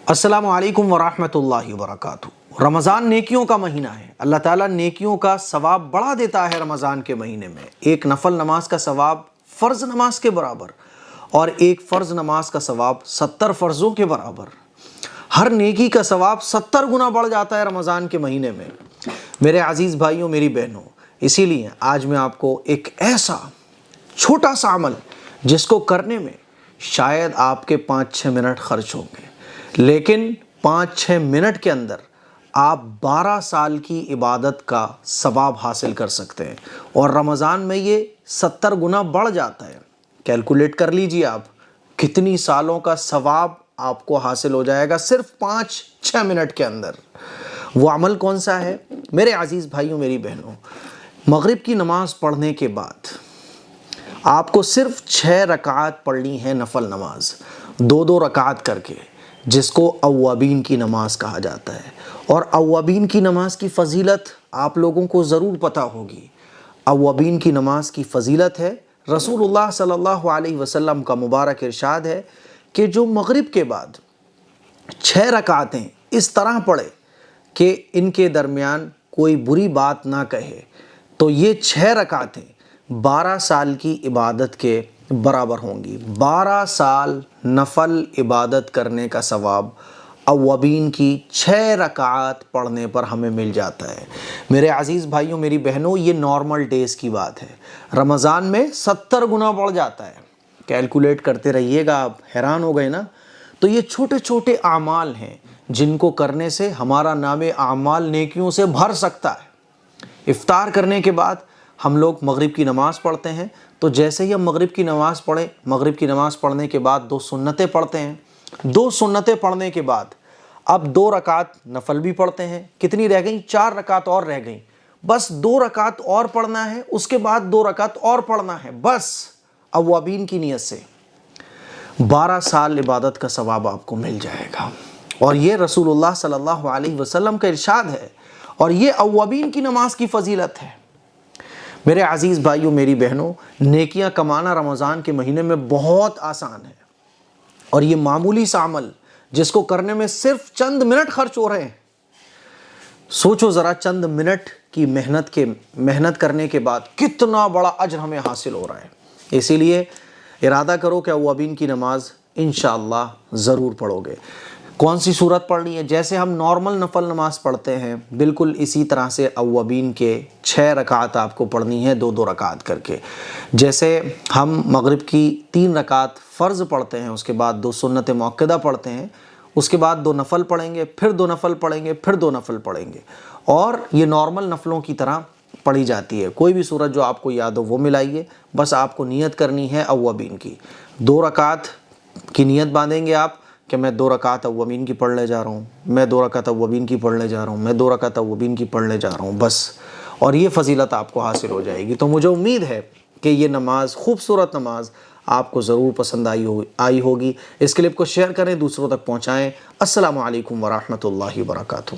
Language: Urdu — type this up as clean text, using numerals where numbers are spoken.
السلام علیکم ورحمۃ اللہ وبرکاتہ۔ رمضان نیکیوں کا مہینہ ہے۔ اللہ تعالیٰ نیکیوں کا ثواب بڑھا دیتا ہے رمضان کے مہینے میں۔ ایک نفل نماز کا ثواب فرض نماز کے برابر اور ایک فرض نماز کا ثواب 70 فرضوں کے برابر۔ ہر نیکی کا ثواب 70 گنا بڑھ جاتا ہے رمضان کے مہینے میں۔ میرے عزیز بھائیوں، میری بہنوں، اسی لیے آج میں آپ کو ایک ایسا چھوٹا سا عمل جس کو کرنے میں شاید آپ کے 5-6 منٹ خرچ ہوں گے، لیکن 5-6 منٹ کے اندر آپ 12 سال کی عبادت کا ثواب حاصل کر سکتے ہیں، اور رمضان میں یہ 70 گنا بڑھ جاتا ہے۔ کیلکولیٹ کر لیجئے آپ کتنی سالوں کا ثواب آپ کو حاصل ہو جائے گا صرف 5-6 منٹ کے اندر۔ وہ عمل کون سا ہے؟ میرے عزیز بھائیوں، میری بہنوں، مغرب کی نماز پڑھنے کے بعد آپ کو صرف 6 رکعات پڑھنی ہے، نفل نماز 2 رکعات کر کے، جس کو اوابین کی نماز کہا جاتا ہے۔ اور اوابین کی نماز کی فضیلت آپ لوگوں کو ضرور پتہ ہوگی۔ اوابین کی نماز کی فضیلت ہے، رسول اللہ صلی اللہ علیہ وسلم کا مبارک ارشاد ہے کہ جو مغرب کے بعد 6 رکعتیں اس طرح پڑھے کہ ان کے درمیان کوئی بری بات نہ کہے، تو یہ 6 رکعتیں 12 سال کی عبادت کے برابر ہوں گی۔ 12 سال نفل عبادت کرنے کا ثواب اوابین کی 6 رکعات پڑھنے پر ہمیں مل جاتا ہے۔ میرے عزیز بھائیوں، میری بہنوں، یہ نارمل ڈیز کی بات ہے۔ رمضان میں 70 گنا بڑھ جاتا ہے۔ کیلکولیٹ کرتے رہیے گا، آپ حیران ہو گئے نا؟ تو یہ چھوٹے چھوٹے اعمال ہیں جن کو کرنے سے ہمارا نام اعمال نیکیوں سے بھر سکتا ہے۔ افطار کرنے کے بعد ہم لوگ مغرب کی نماز پڑھتے ہیں، تو جیسے ہی ہم مغرب کی نماز پڑھیں، مغرب کی نماز پڑھنے کے بعد 2 سنتیں پڑھتے ہیں۔ 2 سنتیں پڑھنے کے بعد اب 2 رکعت نفل بھی پڑھتے ہیں۔ کتنی رہ گئیں؟ 4 رکعت اور رہ گئیں۔ بس 2 رکعت اور پڑھنا ہے، اس کے بعد 2 رکعت اور پڑھنا ہے، بس اوابین کی نیت سے 12 سال عبادت کا ثواب آپ کو مل جائے گا۔ اور یہ رسول اللہ صلی اللہ علیہ وسلم کا ارشاد ہے، اور یہ اوابین کی نماز کی فضیلت ہے۔ میرے عزیز بھائیوں، میری بہنوں، نیکیاں کمانا رمضان کے مہینے میں بہت آسان ہے، اور یہ معمولی سا عمل جس کو کرنے میں صرف چند منٹ خرچ ہو رہے ہیں۔ سوچو ذرا، چند منٹ کی محنت کرنے کے بعد کتنا بڑا اجر ہمیں حاصل ہو رہا ہے۔ اسی لیے ارادہ کرو کہ اوابین کی نماز انشاءاللہ ضرور پڑھو گے۔ کون سی صورت پڑھنی ہے؟ جیسے ہم نارمل نفل نماز پڑھتے ہیں، بالکل اسی طرح سے اوابین کے 6 رکعات آپ کو پڑھنی ہے، 2 رکعات کر کے۔ جیسے ہم مغرب کی 3 رکعات فرض پڑھتے ہیں، اس کے بعد 2 سنت مؤکدہ پڑھتے ہیں، اس کے بعد 2 نفل پڑھیں گے، پھر 2 نفل پڑھیں گے، پھر 2 نفل پڑھیں گے، اور یہ نارمل نفلوں کی طرح پڑھی جاتی ہے۔ کوئی بھی صورت جو آپ کو یاد ہو وہ ملائیے، بس آپ کو نیت کرنی ہے اوابین کی۔ 2 رکعات کی نیت باندھیں گے آپ کہ میں 2 رکعت اوابین کی پڑھنے جا رہا ہوں، میں 2 رکعت اوابین کی پڑھنے جا رہا ہوں، میں 2 رکعت اوابین کی پڑھنے جا رہا ہوں، بس، اور یہ فضیلت آپ کو حاصل ہو جائے گی۔ تو مجھے امید ہے کہ یہ نماز، خوبصورت نماز، آپ کو ضرور پسند آئی ہوگی۔ اس کلپ کو شیئر کریں، دوسروں تک پہنچائیں۔ السلام علیکم ورحمۃ اللہ وبرکاتہ۔